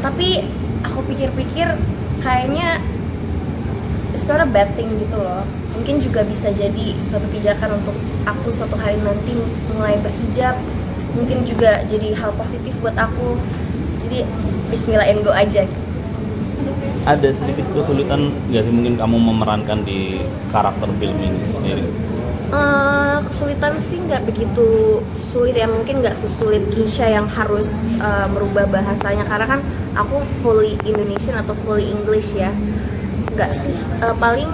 Tapi aku pikir-pikir kayaknya it's not a bad thing gitu loh. Mungkin juga bisa jadi suatu pijakan untuk aku suatu hari nanti mulai berhijab. Mungkin juga jadi hal positif buat aku. Jadi bismillah and go aja. Ada sedikit kesulitan nggak sih mungkin kamu memerankan di karakter film ini sendiri? Kesulitan sih nggak begitu sulit ya, mungkin nggak sesulit Keisha yang harus merubah bahasanya, karena kan aku fully Indonesian atau fully English ya. Nggak sih, paling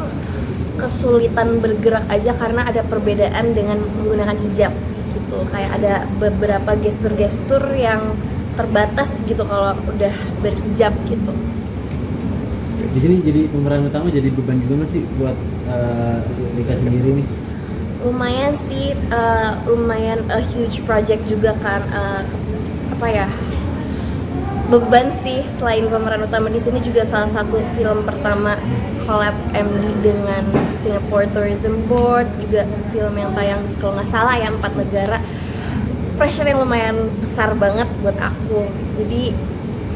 kesulitan bergerak aja karena ada perbedaan dengan menggunakan hijab gitu, kayak ada beberapa gestur-gestur yang terbatas gitu kalau udah berhijab gitu. Di sini jadi pemeran utama jadi beban juga nggak sih buat Rika sendiri nih? Lumayan sih, lumayan a huge project juga kan, apa ya, beban sih. Selain pemeran utama di sini juga salah satu film pertama collab MD dengan Singapore Tourism Board, juga film yang tayang kalau nggak salah ya 4 negara. Pressure yang lumayan besar banget buat aku, jadi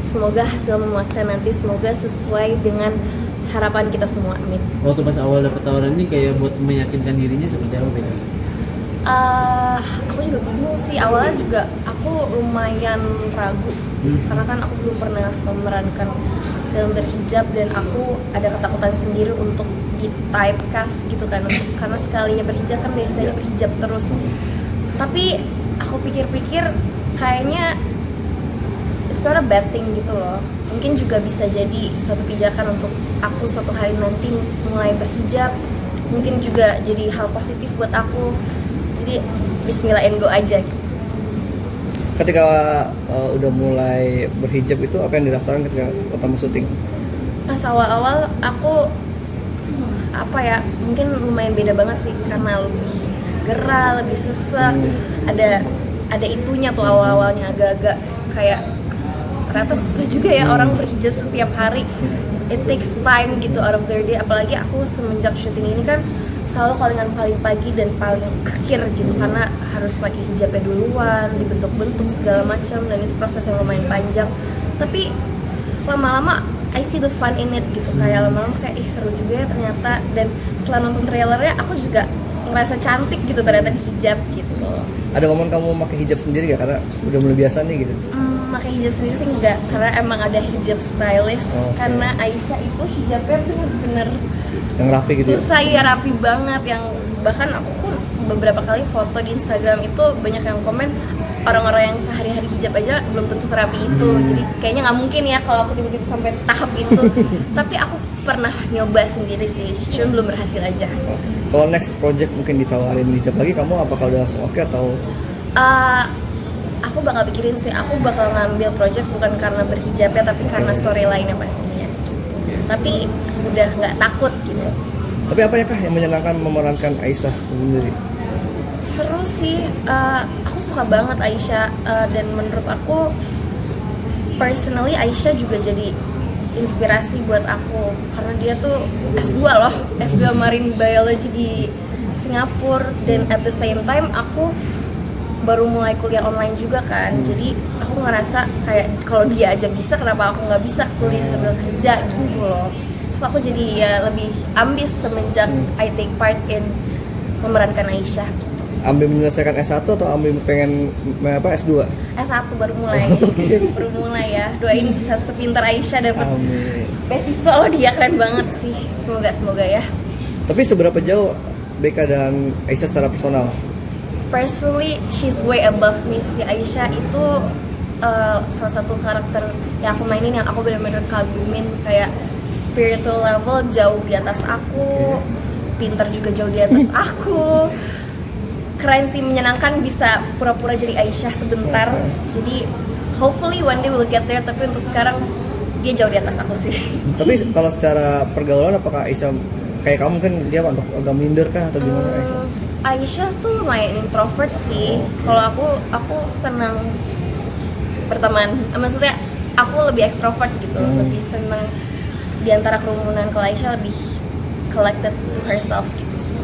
semoga hasil memuaskan nanti, semoga sesuai dengan harapan kita semua, amin. Waktu pas awal dapet tawaran ini kayak buat meyakinkan dirinya seperti apa Beka? Aku juga bingung sih, awalnya juga aku lumayan ragu karena kan aku belum pernah memerankan film berhijab dan aku ada ketakutan sendiri untuk di typecast gitu kan, karena sekalinya berhijab kan biasanya berhijab terus. Tapi aku pikir-pikir kayaknya it's not a bad thing gitu loh. Mungkin juga bisa jadi suatu pijakan untuk aku suatu hari nanti mulai berhijab. Mungkin juga jadi hal positif buat aku. Jadi bismillah and go aja gitu. Ketika udah mulai berhijab itu apa yang dirasakan ketika pertama syuting? Pas awal-awal aku apa ya, mungkin lumayan beda banget sih karena lebih gerah, lebih sesek. Ada itunya tuh awal-awalnya agak-agak kayak ternyata susah juga ya orang berhijab setiap hari. It takes time gitu out of their day. Apalagi aku semenjak syuting ini kan selalu callingan paling pagi dan paling akhir gitu, karena harus pakai hijabnya duluan, dibentuk-bentuk segala macam, dan itu proses yang lumayan panjang. Tapi lama-lama I see the fun in it gitu, kayak lama-lama kayak seru juga ya ternyata. Dan setelah nonton trailernya aku juga ngerasa cantik gitu ternyata di hijab gitu. Ada momen kamu pakai hijab sendiri gak? Karena udah mulai biasa nih gitu. Pakai hijab sendiri sih enggak, karena emang ada hijab stylist. Karena Aisyah itu hijabnya bener-bener yang rapi gitu. Susah ya, rapi banget, yang bahkan aku pun beberapa kali foto di Instagram itu banyak yang komen orang-orang yang sehari-hari hijab aja belum tentu serapi itu. Jadi kayaknya nggak mungkin ya kalau aku tiba-tiba sampai tahap itu. Tapi aku pernah nyoba sendiri sih, cuma belum berhasil aja. Kalau next project mungkin ditawarin hijab lagi, kamu apakah udah langsung oke atau? Aku bakal pikirin sih, aku bakal ngambil project bukan karena berhijabnya tapi karena storyline-nya pastinya. Tapi udah nggak takut gitu. Tapi apa ya kah yang menyenangkan memerankan Aisyah sendiri? Seru sih, aku suka banget Aisyah, dan menurut aku personally Aisyah juga jadi inspirasi buat aku karena dia tuh S2 loh, S2 Marine Biology di Singapura, dan at the same time aku baru mulai kuliah online juga kan. Jadi aku ngerasa kayak kalau dia aja bisa, kenapa aku nggak bisa kuliah sambil kerja gitu loh. Terus aku jadi ya lebih ambis semenjak I take part in memerankan Aisyah. Ambil menyelesaikan S1 atau ambil pengen S2? S1 baru mulai. Baru mulai ya. Doain bisa sepintar Aisyah dapat beasiswa loh, dia keren banget sih. Semoga ya. Tapi seberapa jauh Beka dan Aisyah secara personal? Personally, she's way above me. Si Aisyah itu salah satu karakter yang aku mainin yang aku benar-benar kagumin, kayak spiritual level jauh di atas aku, pintar juga jauh di atas aku. Keren sih, menyenangkan bisa pura-pura jadi Aisyah sebentar. Jadi hopefully one day we'll get there, tapi untuk sekarang dia jauh di atas aku sih. Tapi kalau secara pergaulan apakah Aisyah kayak kamu, kan dia agak minder kah atau gimana Aisyah? Aisyah tuh lumayan introvert sih. Kalau aku senang berteman. Maksudnya aku lebih ekstrovert gitu, lebih senang di antara kerumunan. Kalau Aisyah lebih collected to herself gitu sih.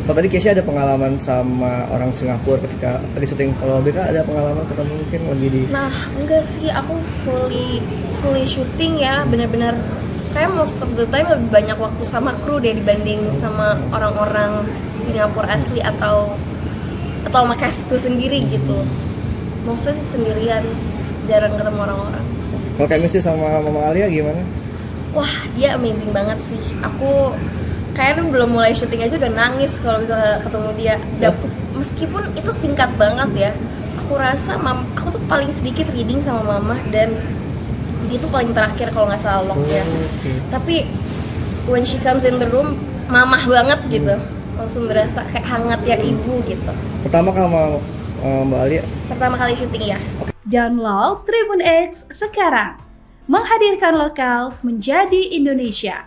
Kalau tadi Keisha ada pengalaman sama orang Singapura ketika lagi syuting, kalau BK ada pengalaman ketemu mungkin lagi di Nah, enggak sih, aku fully syuting ya, benar-benar kayak most of the time lebih banyak waktu sama kru deh dibanding sama orang-orang Singapura asli atau sama castku sendiri gitu. Mostly sih sendirian, jarang ketemu orang-orang. kalau chemistry sama Mama Alia gimana? Wah, dia amazing banget sih. Aku kayaknya belum mulai syuting aja udah nangis kalau misalnya ketemu dia. Meskipun itu singkat banget ya, aku rasa aku tuh paling sedikit reading sama mama dan dia tuh paling terakhir kalau nggak salah lock ya. Oke. Tapi when she comes in the room, mamah banget gitu. Langsung berasa kayak hangat ya ibu gitu. Pertama sama Mbak Alia. Pertama kali syuting ya. Download Tribun X sekarang. Menghadirkan lokal menjadi Indonesia.